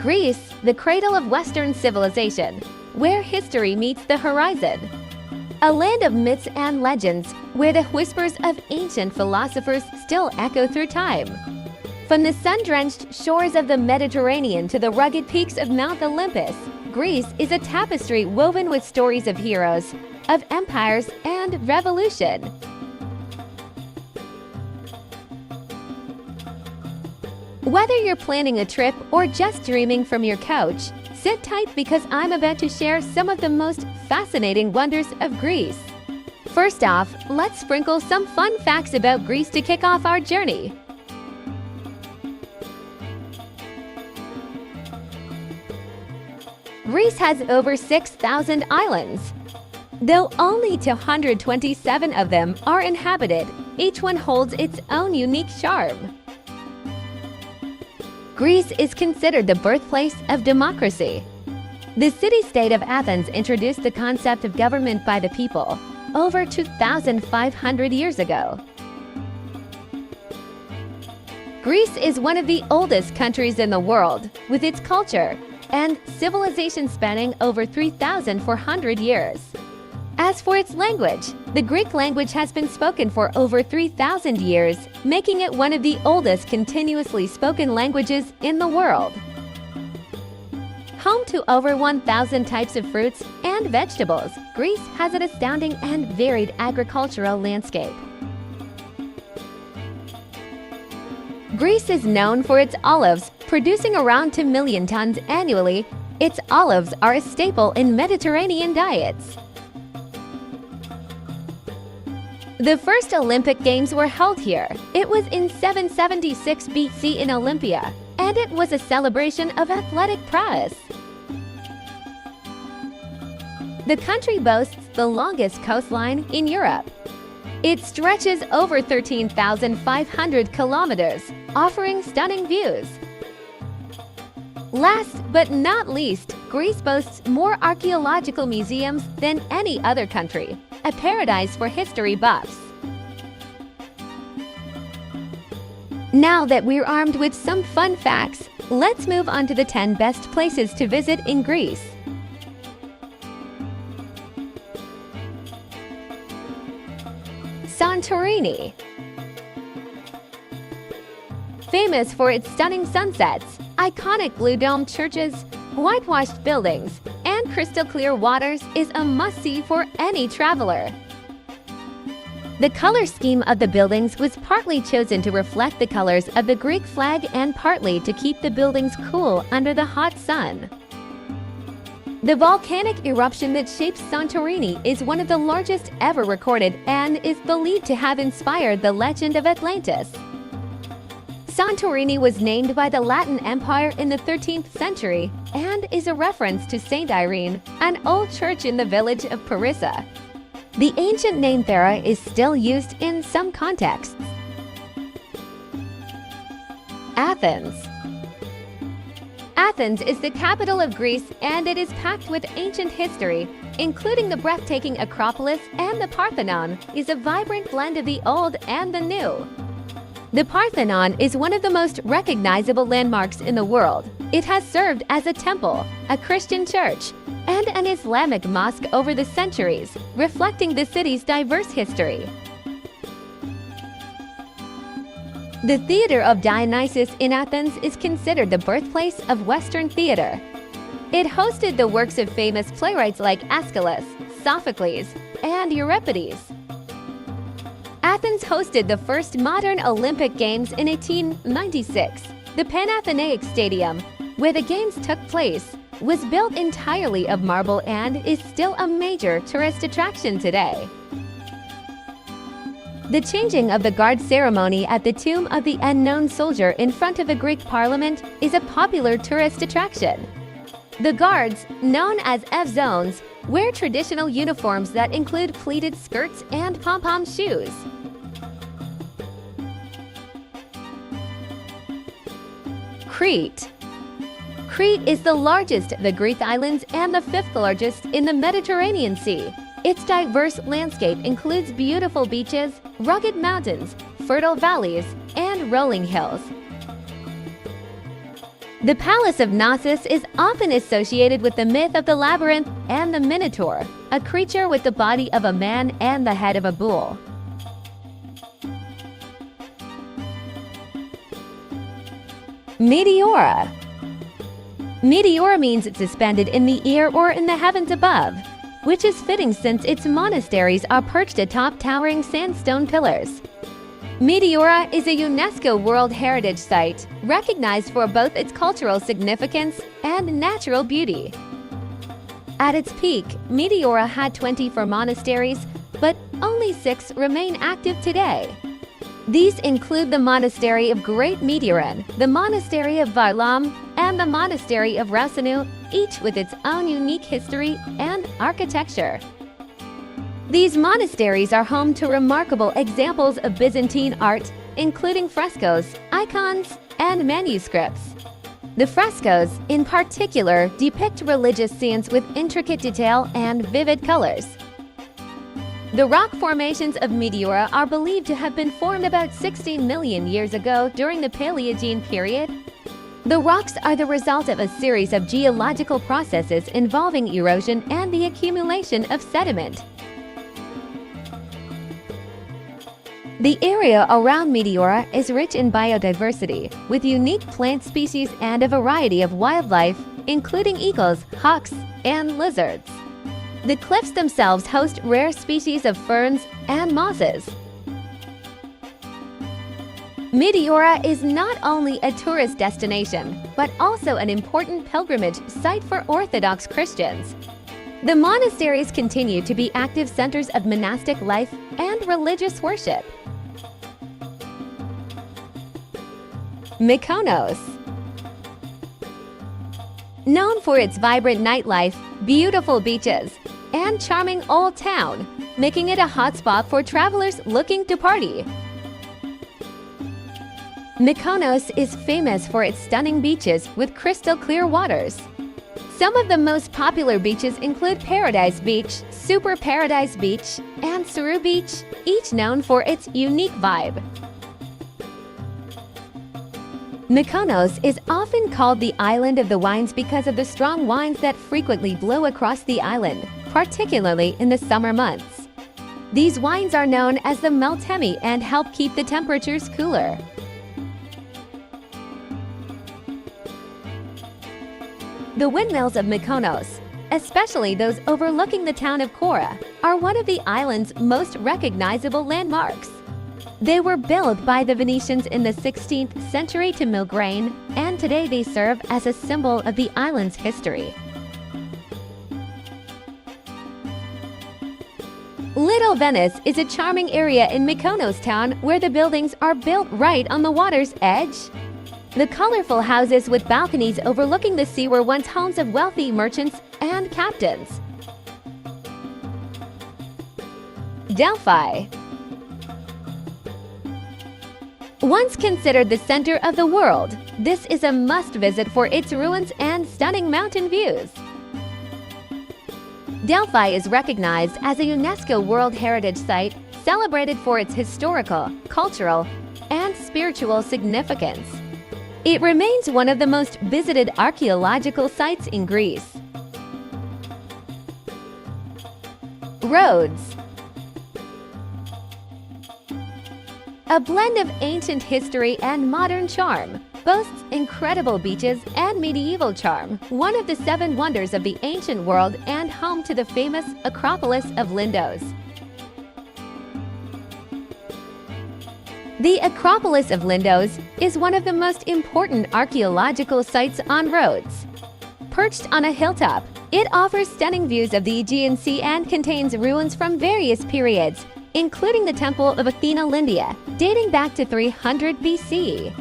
Greece, the cradle of Western civilization, where history meets the horizon. A land of myths and legends, where the whispers of ancient philosophers still echo through time. From the sun-drenched shores of the Mediterranean to the rugged peaks of Mount Olympus, Greece is a tapestry woven with stories of heroes, of empires, and revolution. Whether you're planning a trip or just dreaming from your couch, sit tight because I'm about to share some of the most fascinating wonders of Greece. First off, let's sprinkle some fun facts about Greece to kick off our journey. Greece has over 6,000 islands. Though only 227 of them are inhabited, each one holds its own unique charm. Greece is considered the birthplace of democracy. The city-state of Athens introduced the concept of government by the people over 2,500 years ago. Greece is one of the oldest countries in the world, with its culture and civilization spanning over 3,400 years. As for its language, the Greek language has been spoken for over 3,000 years, making it one of the oldest continuously spoken languages in the world. Home to over 1,000 types of fruits and vegetables, Greece has an astounding and varied agricultural landscape. Greece is known for its olives, producing around 2 million tons annually. Its olives are a staple in Mediterranean diets. The first Olympic Games were held here. It was in 776 BC in Olympia, and it was a celebration of athletic prowess. The country boasts the longest coastline in Europe. It stretches over 13,500 kilometers, offering stunning views. Last but not least, Greece boasts more archaeological museums than any other country, a paradise for history buffs. Now that we're armed with some fun facts, let's move on to the 10 best places to visit in Greece. Santorini. Famous for its stunning sunsets, iconic blue-domed churches, whitewashed buildings, and crystal-clear waters is a must-see for any traveler. The color scheme of the buildings was partly chosen to reflect the colors of the Greek flag and partly to keep the buildings cool under the hot sun. The volcanic eruption that shapes Santorini is one of the largest ever recorded and is believed to have inspired the legend of Atlantis. Santorini was named by the Latin Empire in the 13th century and is a reference to Saint Irene, an old church in the village of Perched. The ancient name Meteora is still used in some contexts. Athens. Athens is the capital of Greece and it is packed with ancient history, including the breathtaking Acropolis, and the Parthenon is a vibrant blend of the old and the new. The Parthenon is one of the most recognizable landmarks in the world. It has served as a temple, a Christian church, and an Islamic mosque over the centuries, reflecting the city's diverse history. The Theater of Dionysus in Athens is considered the birthplace of Western theater. It hosted the works of famous playwrights like Aeschylus, Sophocles, and Euripides. Athens hosted the first modern Olympic Games in 1896. The Panathenaic Stadium, where the Games took place, was built entirely of marble and is still a major tourist attraction today. The changing of the guard ceremony at the tomb of the unknown soldier in front of the Greek parliament is a popular tourist attraction. The guards, known as F-zones, wear traditional uniforms that include pleated skirts and pom-pom shoes. Crete. Crete is the largest of the Greek islands and the fifth largest in the Mediterranean Sea. Its diverse landscape includes beautiful beaches, rugged mountains, fertile valleys, and rolling hills. The Palace of Naxos is often associated with the myth of the labyrinth and the Minotaur, a creature with the body of a man and the head of a bull. Meteora. Meteora means it's suspended in the air or in the heavens above, which is fitting since its monasteries are perched atop towering sandstone pillars. Meteora is a UNESCO World Heritage Site, recognized for both its cultural significance and natural beauty. At its peak, Meteora had 24 monasteries, but only 6 remain active today. These include the Monastery of Great Meteoran, the Monastery of Varlam, and the Monastery of Rosanu, each with its own unique history and architecture. These monasteries are home to remarkable examples of Byzantine art, including frescoes, icons, and manuscripts. The frescoes, in particular, depict religious scenes with intricate detail and vivid colors. The rock formations of Meteora are believed to have been formed about 60 million years ago during the Paleogene period. The rocks are the result of a series of geological processes involving erosion and the accumulation of sediment. The area around Meteora is rich in biodiversity, with unique plant species and a variety of wildlife, including eagles, hawks, and lizards. The cliffs themselves host rare species of ferns and mosses. Meteora is not only a tourist destination, but also an important pilgrimage site for Orthodox Christians. The monasteries continue to be active centers of monastic life and religious worship. Mykonos. Known for its vibrant nightlife, beautiful beaches, and charming old town, making it a hotspot for travelers looking to party. Mykonos is famous for its stunning beaches with crystal clear waters. Some of the most popular beaches include Paradise Beach, Super Paradise Beach, and Suru Beach, each known for its unique vibe. Mykonos is often called the Island of the Wines because of the strong winds that frequently blow across the island, particularly in the summer months. These wines are known as the Meltemi and help keep the temperatures cooler. The windmills of Mykonos, especially those overlooking the town of Kora, are one of the island's most recognizable landmarks. They were built by the Venetians in the 16th century to mill grain, and today they serve as a symbol of the island's history. Little Venice is a charming area in Mykonos town where the buildings are built right on the water's edge. The colorful houses with balconies overlooking the sea were once homes of wealthy merchants and captains. Delphi. Once considered the center of the world, this is a must-visit for its ruins and stunning mountain views. Delphi is recognized as a UNESCO World Heritage Site, celebrated for its historical, cultural, and spiritual significance. It remains one of the most visited archaeological sites in Greece. Rhodes. A blend of ancient history and modern charm, boasts incredible beaches and medieval charm, one of the 7 wonders of the ancient world and home to the famous Acropolis of Lindos. The Acropolis of Lindos is one of the most important archaeological sites on Rhodes. Perched on a hilltop, it offers stunning views of the Aegean Sea and contains ruins from various periods, including the Temple of Athena Lindia, dating back to 300 BC.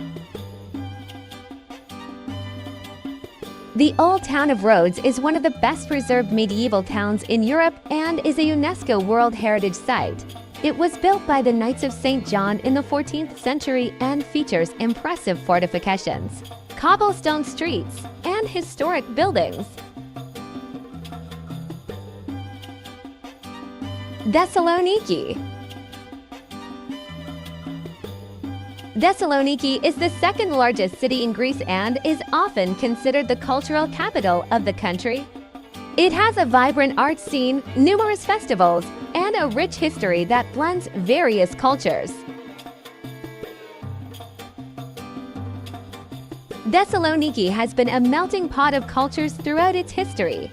The Old Town of Rhodes is one of the best preserved medieval towns in Europe and is a UNESCO World Heritage Site. It was built by the Knights of St. John in the 14th century and features impressive fortifications, cobblestone streets, and historic buildings. Thessaloniki. Thessaloniki is the second largest city in Greece and is often considered the cultural capital of the country. It has a vibrant art scene, numerous festivals, and a rich history that blends various cultures. Thessaloniki has been a melting pot of cultures throughout its history.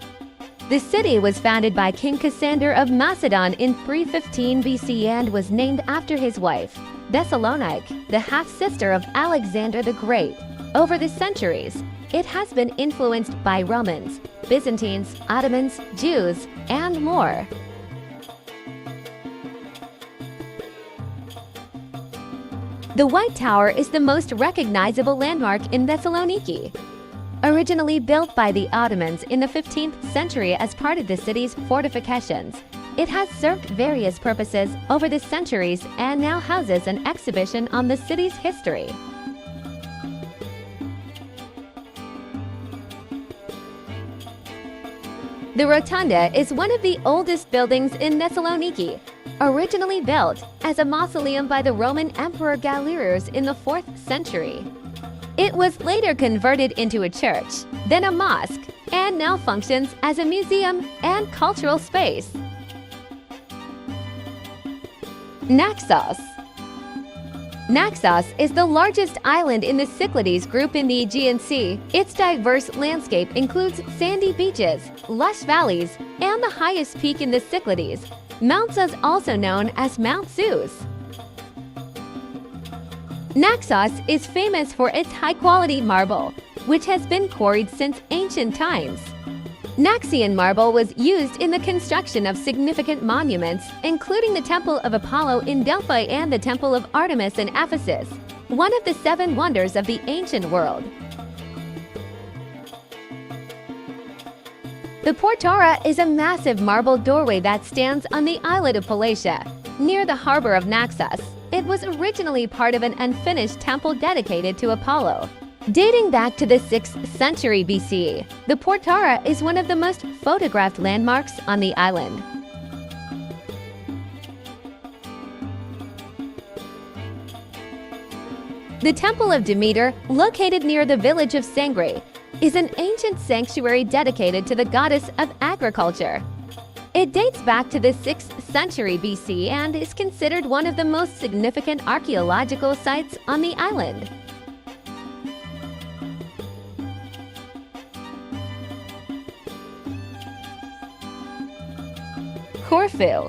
The city was founded by King Cassander of Macedon in 315 BC and was named after his wife, Thessalonike, the half-sister of Alexander the Great. Over the centuries, it has been influenced by Romans, Byzantines, Ottomans, Jews, and more. The White Tower is the most recognizable landmark in Thessaloniki. Originally built by the Ottomans in the 15th century as part of the city's fortifications, it has served various purposes over the centuries and now houses an exhibition on the city's history. The Rotunda is one of the oldest buildings in Thessaloniki, originally built as a mausoleum by the Roman Emperor Galerius in the 4th century. It was later converted into a church, then a mosque, and now functions as a museum and cultural space. Naxos. Naxos is the largest island in the Cyclades group in the Aegean Sea. Its diverse landscape includes sandy beaches, lush valleys, and the highest peak in the Cyclades, Mount Zeus, also known as Mount Zeus. Naxos is famous for its high-quality marble, which has been quarried since ancient times. Naxian marble was used in the construction of significant monuments, including the Temple of Apollo in Delphi and the Temple of Artemis in Ephesus, one of the 7 wonders of the ancient world. The Meteora is a massive marble doorway that stands on the islet of Palatia, near the harbor of Naxos. It was originally part of an unfinished temple dedicated to Apollo. Dating back to the 6th century BC, the Meteora is one of the most photographed landmarks on the island. The Temple of Demeter, located near the village of Sangre, is an ancient sanctuary dedicated to the goddess of agriculture. It dates back to the 6th century BC and is considered one of the most significant archaeological sites on the island. Corfu.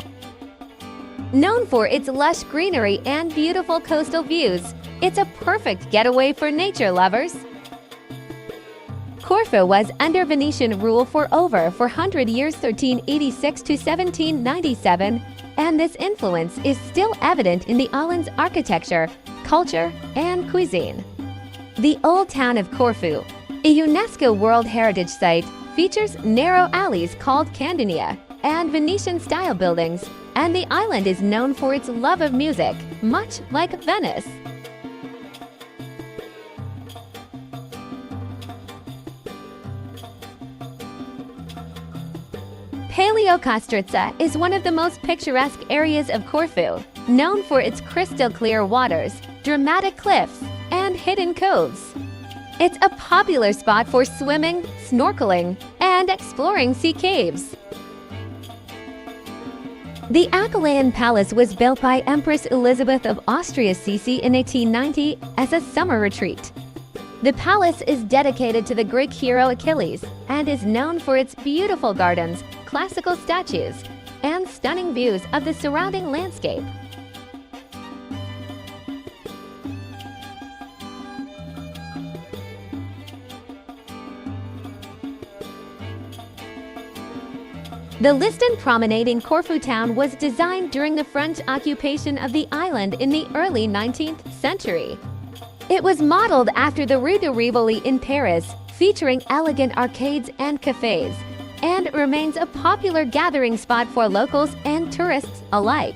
Known for its lush greenery and beautiful coastal views, it's a perfect getaway for nature lovers. Corfu was under Venetian rule for over 400 years, 1386 to 1797, and this influence is still evident in the island's architecture, culture, and cuisine. The Old Town of Corfu, a UNESCO World Heritage Site, features narrow alleys called Candonia and Venetian-style buildings, and the island is known for its love of music, much like Venice. Paleokastritsa is one of the most picturesque areas of Corfu, known for its crystal-clear waters, dramatic cliffs, and hidden coves. It's a popular spot for swimming, snorkeling, and exploring sea caves. The Aquileian Palace was built by Empress Elizabeth of Austria-Sicily in 1890 as a summer retreat. The palace is dedicated to the Greek hero Achilles and is known for its beautiful gardens, classical statues, and stunning views of the surrounding landscape. The Liston Promenade in Corfu town was designed during the French occupation of the island in the early 19th century. It was modeled after the Rue de Rivoli in Paris, featuring elegant arcades and cafes, and remains a popular gathering spot for locals and tourists alike.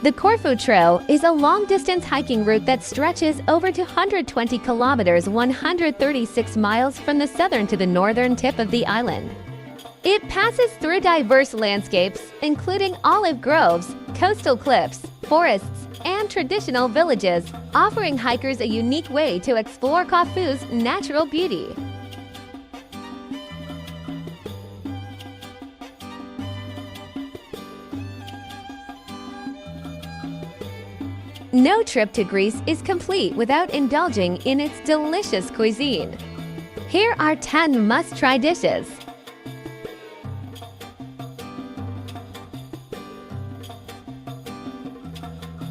The Corfu Trail is a long-distance hiking route that stretches over 220 kilometers, 136 miles from the southern to the northern tip of the island. It passes through diverse landscapes, including olive groves, coastal cliffs, forests, and traditional villages, offering hikers a unique way to explore Corfu's natural beauty. No trip to Greece is complete without indulging in its delicious cuisine. Here are 10 must-try dishes.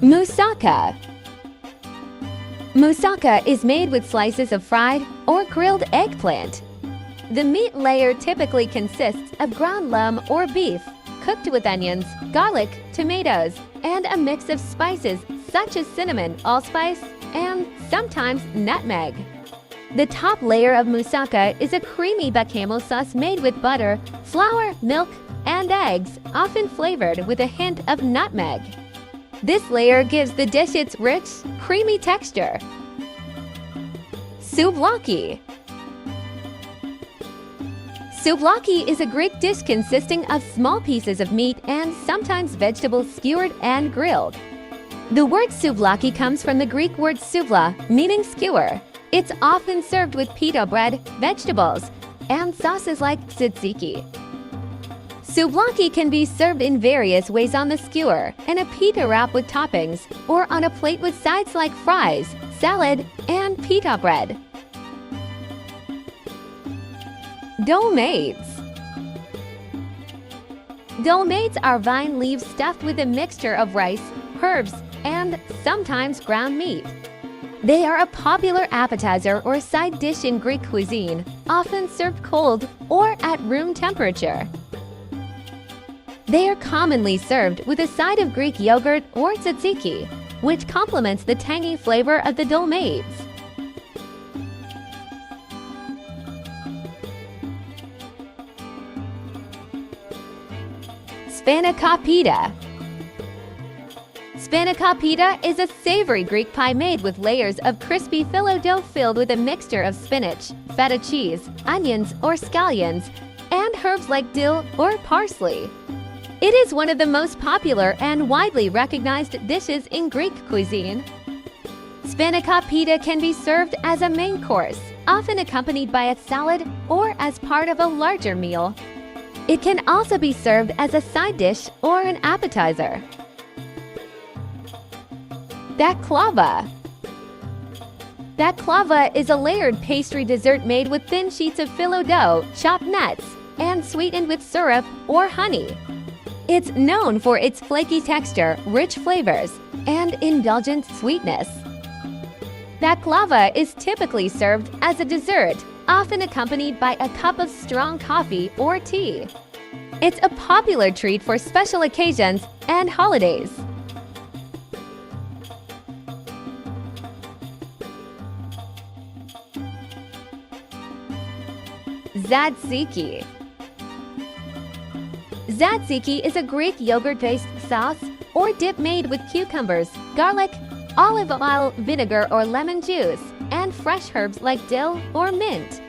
Moussaka. Moussaka is made with slices of fried or grilled eggplant. The meat layer typically consists of ground lamb or beef, cooked with onions, garlic, tomatoes, and a mix of spices such as cinnamon, allspice, and sometimes nutmeg. The top layer of moussaka is a creamy bechamel sauce made with butter, flour, milk, and eggs, often flavored with a hint of nutmeg. This layer gives the dish its rich, creamy texture. Souvlaki. Souvlaki is a Greek dish consisting of small pieces of meat and sometimes vegetables skewered and grilled. The word souvlaki comes from the Greek word souvla, meaning skewer. It's often served with pita bread, vegetables, and sauces like tzatziki. Souvlaki can be served in various ways on the skewer, in a pita wrap with toppings, or on a plate with sides like fries, salad, and pita bread. Dolmades. Dolmades are vine leaves stuffed with a mixture of rice, herbs, and sometimes ground meat. They are a popular appetizer or side dish in Greek cuisine, often served cold or at room temperature. They are commonly served with a side of Greek yogurt or tzatziki, which complements the tangy flavor of the dolmades. Spanakopita. Spanakopita is a savory Greek pie made with layers of crispy phyllo dough filled with a mixture of spinach, feta cheese, onions or scallions, and herbs like dill or parsley. It is one of the most popular and widely recognized dishes in Greek cuisine. Spanakopita can be served as a main course, often accompanied by a salad or as part of a larger meal. It can also be served as a side dish or an appetizer. Baklava. Baklava is a layered pastry dessert made with thin sheets of phyllo dough, chopped nuts, and sweetened with syrup or honey. It's known for its flaky texture, rich flavors, and indulgent sweetness. Baklava is typically served as a dessert, often accompanied by a cup of strong coffee or tea. It's a popular treat for special occasions and holidays. Tzatziki. Tzatziki is a Greek yogurt-based sauce or dip made with cucumbers, garlic, olive oil, vinegar or lemon juice, and fresh herbs like dill or mint.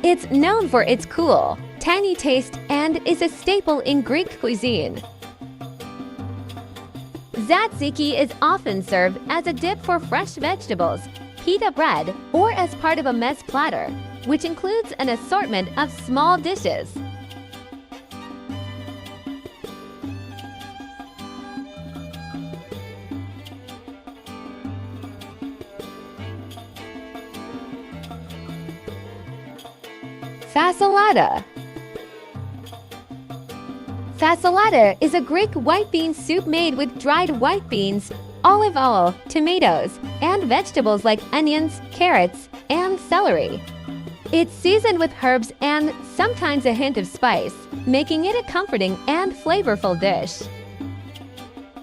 It's known for its cool, tangy taste and is a staple in Greek cuisine. Tzatziki is often served as a dip for fresh vegetables, pita bread, or as part of a mess platter, which includes an assortment of small dishes. Fasolada. Fasolada is a Greek white bean soup made with dried white beans, olive oil, tomatoes, and vegetables like onions, carrots, and celery. It's seasoned with herbs and sometimes a hint of spice, making it a comforting and flavorful dish.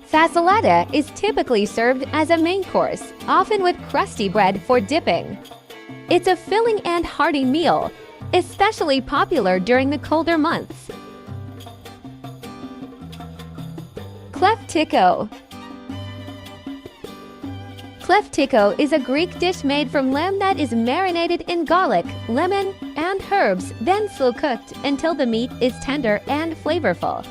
Fasolada is typically served as a main course, often with crusty bread for dipping. It's a filling and hearty meal, especially popular during the colder months. Kleftiko. Kleftiko is a Greek dish made from lamb that is marinated in garlic, lemon, and herbs, then slow cooked until the meat is tender and flavorful.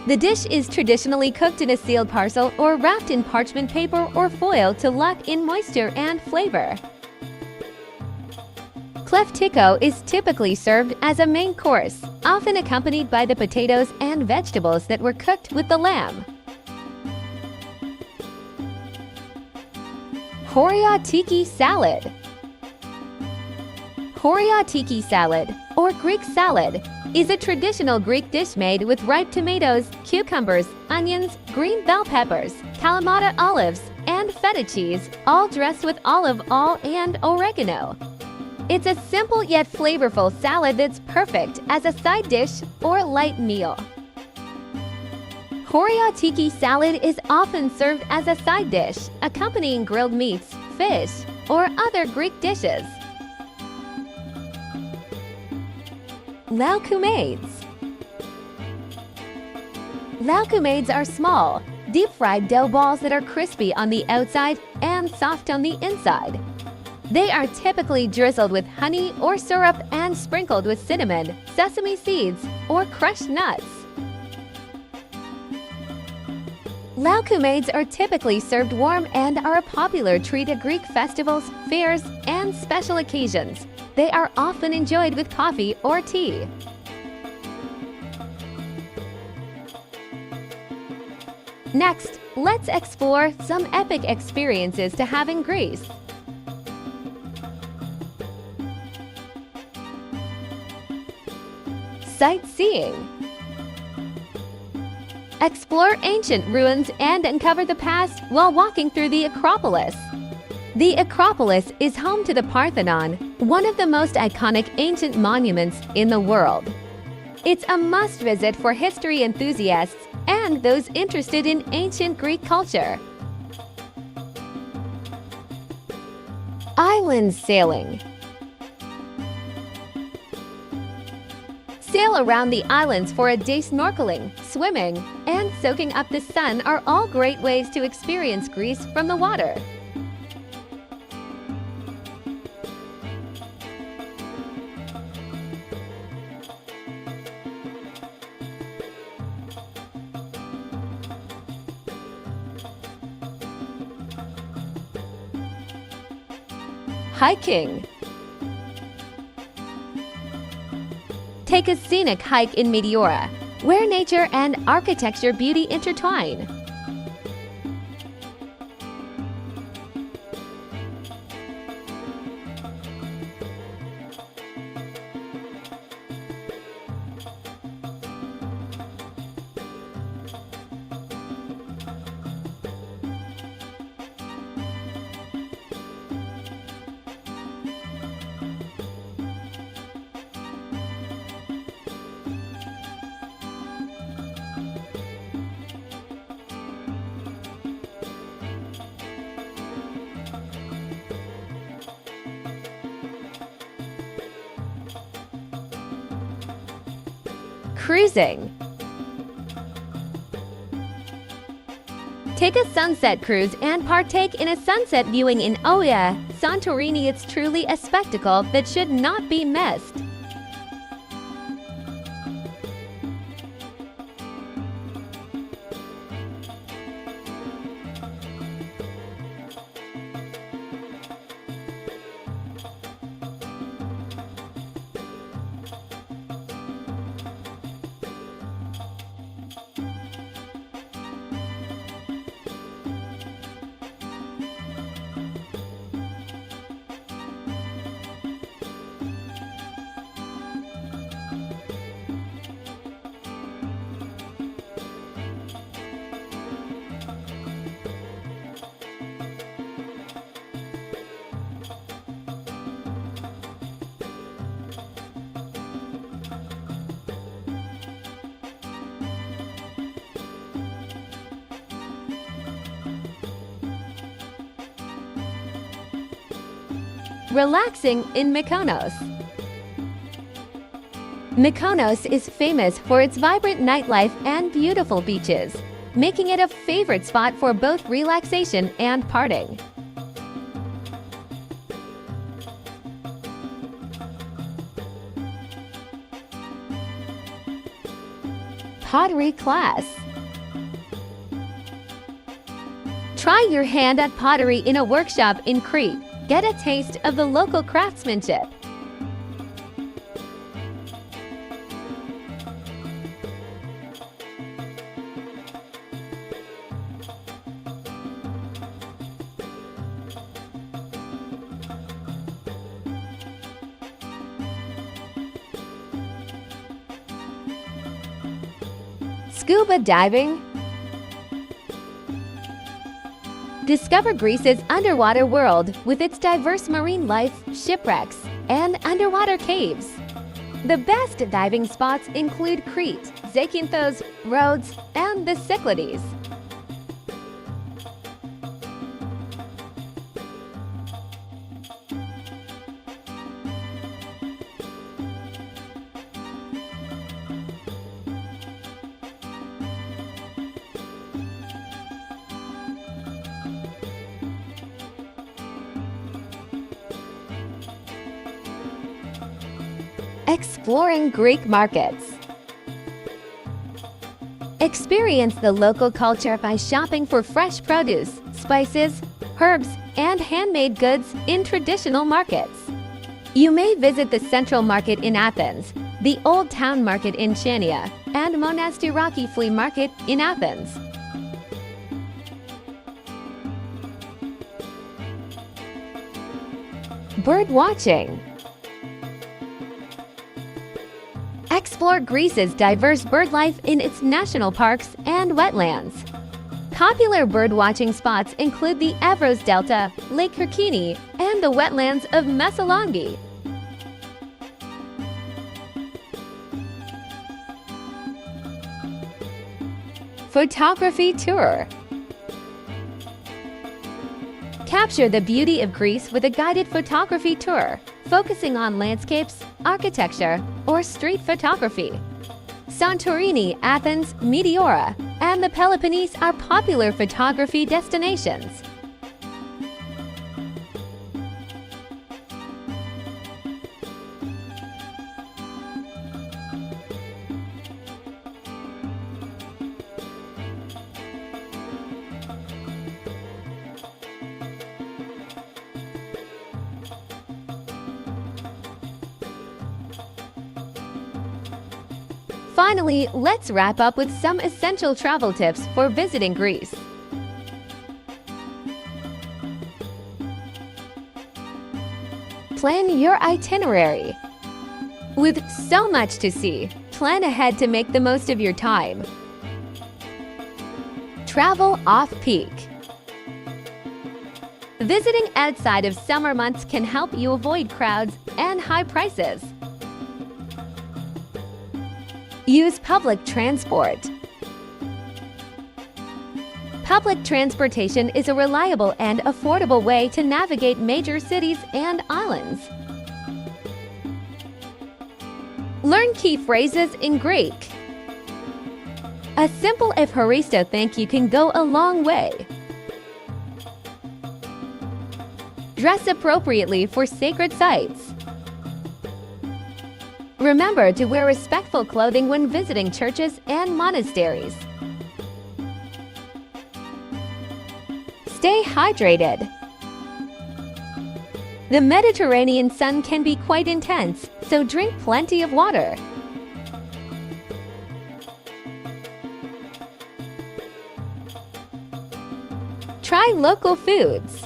The dish is traditionally cooked in a sealed parcel or wrapped in parchment paper or foil to lock in moisture and flavor. Kleftiko is typically served as a main course, often accompanied by the potatoes and vegetables that were cooked with the lamb. Horiatiki salad. Horiatiki salad, or Greek salad, is a traditional Greek dish made with ripe tomatoes, cucumbers, onions, green bell peppers, Kalamata olives, and feta cheese, all dressed with olive oil and oregano. It's a simple yet flavorful salad that's perfect as a side dish or light meal. Horiatiki salad is often served as a side dish, accompanying grilled meats, fish, or other Greek dishes. Laukoumades. Laukoumades are small, deep-fried dough balls that are crispy on the outside and soft on the inside. They are typically drizzled with honey or syrup and sprinkled with cinnamon, sesame seeds, or crushed nuts. Laukoumades are typically served warm and are a popular treat at Greek festivals, fairs, and special occasions. They are often enjoyed with coffee or tea. Next, let's explore some epic experiences to have in Greece. Sightseeing. Explore ancient ruins and uncover the past while walking through the Acropolis. The Acropolis is home to the Parthenon, one of the most iconic ancient monuments in the world. It's a must-visit for history enthusiasts and those interested in ancient Greek culture. Island sailing. Sail around the islands for a day snorkeling, swimming, and soaking up the sun are all great ways to experience Greece from the water. Hiking. Take a scenic hike in Meteora, where nature and architecture beauty intertwine. Cruising. Take a sunset cruise and partake in a sunset viewing in Oia, Santorini. It's truly a spectacle that should not be missed. Relaxing in Mykonos. Mykonos is famous for its vibrant nightlife and beautiful beaches, making it a favorite spot for both relaxation and partying. Pottery class. Try your hand at pottery in a workshop in Crete. Get a taste of the local craftsmanship. Scuba diving. Discover Greece's underwater world with its diverse marine life, shipwrecks, and underwater caves. The best diving spots include Crete, Zakynthos, Rhodes, and the Cyclades. Exploring Greek markets. Experience the local culture by shopping for fresh produce, spices, herbs, and handmade goods in traditional markets. You may visit the Central Market in Athens, the Old Town Market in Chania, and Monasteries Flea Market in Athens. Bird watching. Explore Greece's diverse bird life in its national parks and wetlands. Popular birdwatching spots include the Evros Delta, Lake Kirkini, and the wetlands of Messalongi. Photography tour. Capture the beauty of Greece with a guided photography tour, focusing on landscapes, architecture, or street photography. Santorini, Athens, Meteora, and the Peloponnese are popular photography destinations. Finally, let's wrap up with some essential travel tips for visiting Greece. Plan your itinerary. With so much to see, plan ahead to make the most of your time. Travel off-peak. Visiting outside of summer months can help you avoid crowds and high prices. Use public transport. Public transportation is a reliable and affordable way to navigate major cities and islands. Learn key phrases in Greek. A simple Efharisto thank you can go a long way. Dress appropriately for sacred sites. Remember to wear respectful clothing when visiting churches and monasteries. Stay hydrated. The Mediterranean sun can be quite intense, so drink plenty of water. Try local foods.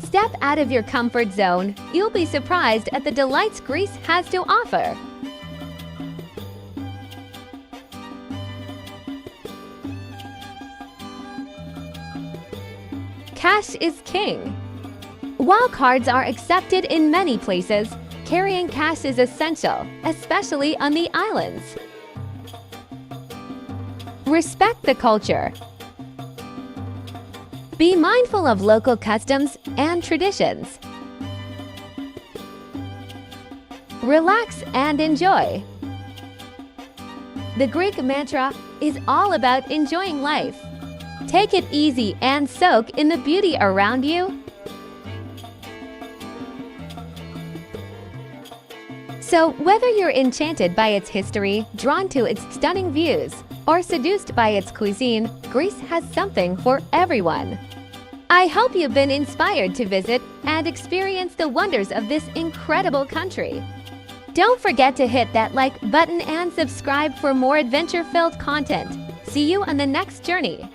Step out of your comfort zone. You'll be surprised at the delights Greece has to offer. Cash is king. While cards are accepted in many places, carrying cash is essential, especially on the islands. Respect the culture. Be mindful of local customs and traditions. Relax and enjoy. The Greek mantra is all about enjoying life. Take it easy and soak in the beauty around you. So whether you're enchanted by its history, drawn to its stunning views, or seduced by its cuisine, Greece has something for everyone. I hope you've been inspired to visit and experience the wonders of this incredible country. Don't forget to hit that like button and subscribe for more adventure-filled content. See you on the next journey.